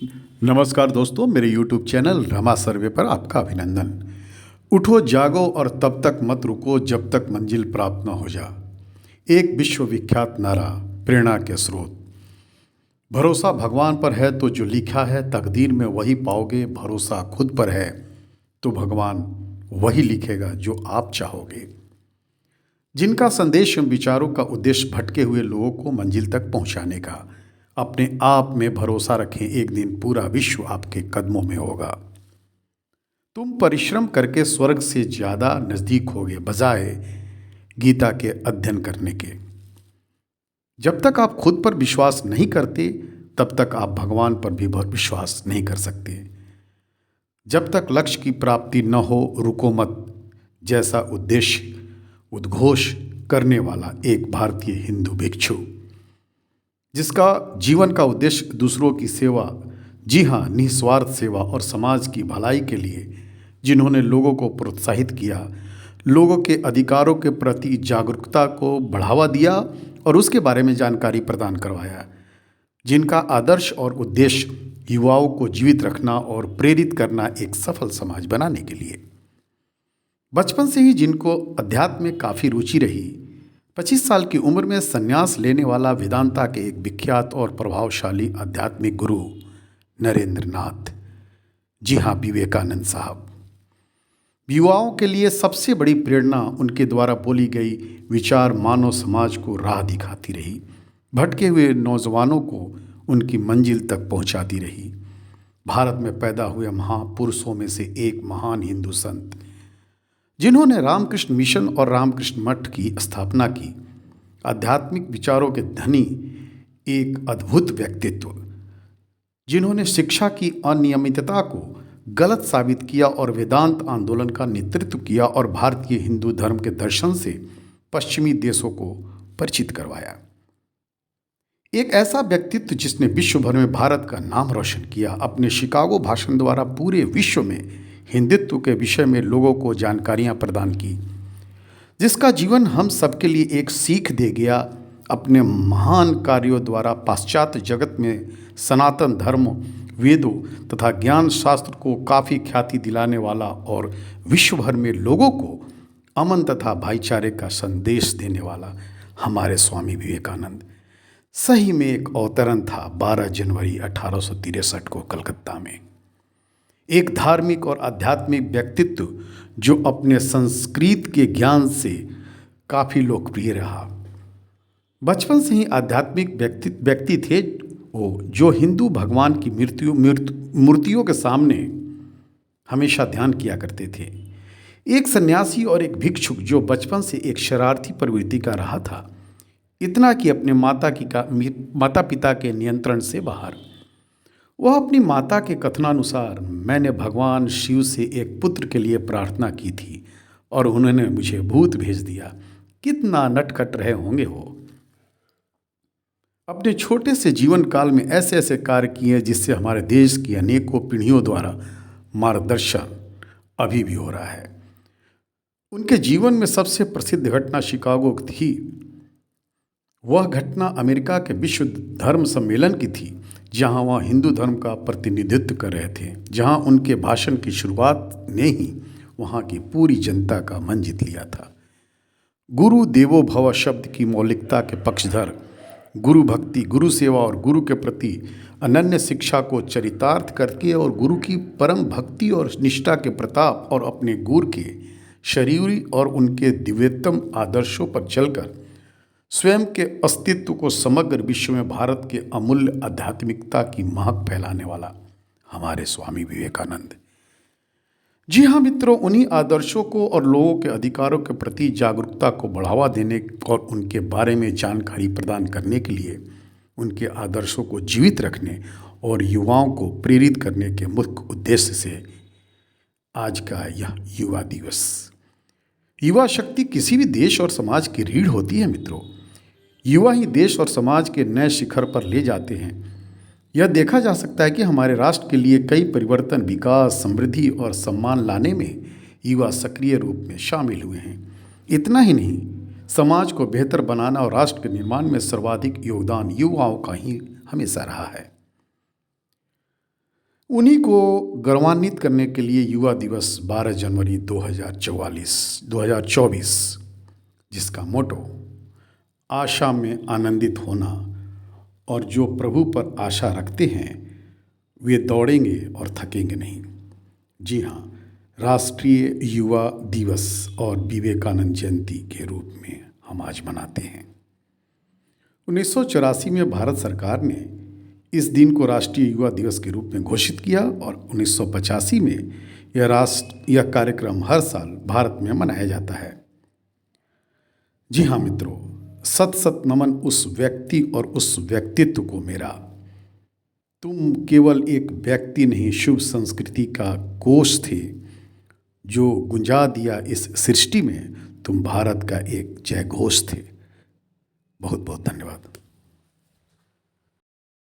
नमस्कार दोस्तों, मेरे YouTube चैनल रमा सर्वे पर आपका अभिनंदन। उठो जागो और तब तक मत रुको जब तक मंजिल प्राप्त न हो जा। एक विश्वविख्यात नारा, प्रेरणा के स्रोत। भरोसा भगवान पर है तो जो लिखा है तकदीर में वही पाओगे। भरोसा खुद पर है तो भगवान वही लिखेगा जो आप चाहोगे। जिनका संदेश एवं विचारों का उद्देश्य भटके हुए लोगों को मंजिल तक पहुंचाने का। अपने आप में भरोसा रखें, एक दिन पूरा विश्व आपके कदमों में होगा। तुम परिश्रम करके स्वर्ग से ज्यादा नजदीक होगे बजाय गीता के अध्ययन करने के। जब तक आप खुद पर विश्वास नहीं करते तब तक आप भगवान पर भी विश्वास नहीं कर सकते। जब तक लक्ष्य की प्राप्ति न हो रुको मत, जैसा उद्देश्य उद्घोष करने वाला एक भारतीय हिंदू भिक्षु, जिसका जीवन का उद्देश्य दूसरों की सेवा, जी हाँ, निस्वार्थ सेवा और समाज की भलाई के लिए, जिन्होंने लोगों को प्रोत्साहित किया, लोगों के अधिकारों के प्रति जागरूकता को बढ़ावा दिया और उसके बारे में जानकारी प्रदान करवाया, जिनका आदर्श और उद्देश्य युवाओं को जीवित रखना और प्रेरित करना एक सफल समाज बनाने के लिए। बचपन से ही जिनको अध्यात्म में काफ़ी रुचि रही, 25 साल की उम्र में संन्यास लेने वाला वेदांता के एक विख्यात और प्रभावशाली आध्यात्मिक गुरु नरेंद्र नाथ, जी हाँ, विवेकानंद साहब, युवाओं के लिए सबसे बड़ी प्रेरणा उनके द्वारा बोली गई विचार मानव समाज को राह दिखाती रही, भटके हुए नौजवानों को उनकी मंजिल तक पहुंचाती रही। भारत में पैदा हुए महापुरुषों में से एक महान हिंदू संत, जिन्होंने रामकृष्ण मिशन और रामकृष्ण मठ की स्थापना की, आध्यात्मिक विचारों के धनी एक अद्भुत व्यक्तित्व, जिन्होंने शिक्षा की अनियमितता को गलत साबित किया और वेदांत आंदोलन का नेतृत्व किया और भारतीय हिंदू धर्म के दर्शन से पश्चिमी देशों को परिचित करवाया। एक ऐसा व्यक्तित्व जिसने विश्व भर में भारत का नाम रोशन किया, अपने शिकागो भाषण द्वारा पूरे विश्व में हिंदुत्व के विषय में लोगों को जानकारियां प्रदान की, जिसका जीवन हम सबके लिए एक सीख दे गया। अपने महान कार्यों द्वारा पाश्चात्य जगत में सनातन धर्म, वेदों तथा ज्ञान शास्त्र को काफ़ी ख्याति दिलाने वाला और विश्व भर में लोगों को अमन तथा भाईचारे का संदेश देने वाला हमारे स्वामी विवेकानंद सही में एक अवतरण था 12 जनवरी 1863 को कलकत्ता में। एक धार्मिक और आध्यात्मिक व्यक्तित्व जो अपने संस्कृत के ज्ञान से काफ़ी लोकप्रिय रहा। बचपन से ही आध्यात्मिक व्यक्ति थे वो, जो हिंदू भगवान की मूर्तियों के सामने हमेशा ध्यान किया करते थे। एक सन्यासी और एक भिक्षुक जो बचपन से एक शरारती प्रवृत्ति का रहा था, इतना कि अपने माता पिता के नियंत्रण से बाहर। वह अपनी माता के कथनानुसार, मैंने भगवान शिव से एक पुत्र के लिए प्रार्थना की थी और उन्होंने मुझे भूत भेज दिया। कितना नटखट रहे होंगे वो। अपने छोटे से जीवन काल में ऐसे ऐसे कार्य किए जिससे हमारे देश की अनेकों पीढ़ियों द्वारा मार्गदर्शन अभी भी हो रहा है। उनके जीवन में सबसे प्रसिद्ध घटना शिकागो थी। वह घटना अमेरिका के विश्व धर्म सम्मेलन की थी, जहां वह हिंदू धर्म का प्रतिनिधित्व कर रहे थे, जहां उनके भाषण की शुरुआत ने ही वहां की पूरी जनता का मन जीत लिया था। गुरु देवो भव शब्द की मौलिकता के पक्षधर, गुरु भक्ति, गुरु सेवा और गुरु के प्रति अनन्य शिक्षा को चरितार्थ करके और गुरु की परम भक्ति और निष्ठा के प्रताप और अपने गुरु के शरीरी और उनके दिव्यतम आदर्शों पर चलकर स्वयं के अस्तित्व को समग्र विश्व में भारत के अमूल्य आध्यात्मिकता की महक फैलाने वाला हमारे स्वामी विवेकानंद। जी हाँ मित्रों, उन्हीं आदर्शों को और लोगों के अधिकारों के प्रति जागरूकता को बढ़ावा देने और उनके बारे में जानकारी प्रदान करने के लिए, उनके आदर्शों को जीवित रखने और युवाओं को प्रेरित करने के मुख्य उद्देश्य से आज का यह युवा दिवस। युवा शक्ति किसी भी देश और समाज की रीढ़ होती है मित्रों। युवा ही देश और समाज के नए शिखर पर ले जाते हैं। यह देखा जा सकता है कि हमारे राष्ट्र के लिए कई परिवर्तन, विकास, समृद्धि और सम्मान लाने में युवा सक्रिय रूप में शामिल हुए हैं। इतना ही नहीं, समाज को बेहतर बनाना और राष्ट्र के निर्माण में सर्वाधिक योगदान युवाओं का ही हमेशा रहा है। उन्हीं को गौरवान्वित करने के लिए युवा दिवस 12 जनवरी 2024, जिसका मोटो आशा में आनंदित होना और जो प्रभु पर आशा रखते हैं वे दौड़ेंगे और थकेंगे नहीं। जी हाँ, राष्ट्रीय युवा दिवस और विवेकानंद जयंती के रूप में हम आज मनाते हैं। 1984 में भारत सरकार ने इस दिन को राष्ट्रीय युवा दिवस के रूप में घोषित किया और 1985 में यह कार्यक्रम हर साल भारत में मनाया जाता है। जी हाँ मित्रों, सत सत नमन उस व्यक्ति और उस व्यक्तित्व को मेरा। तुम केवल एक व्यक्ति नहीं, शुभ संस्कृति का कोष थे जो गुंजा दिया इस सृष्टि में। तुम भारत का एक जय घोष थे। बहुत बहुत धन्यवाद।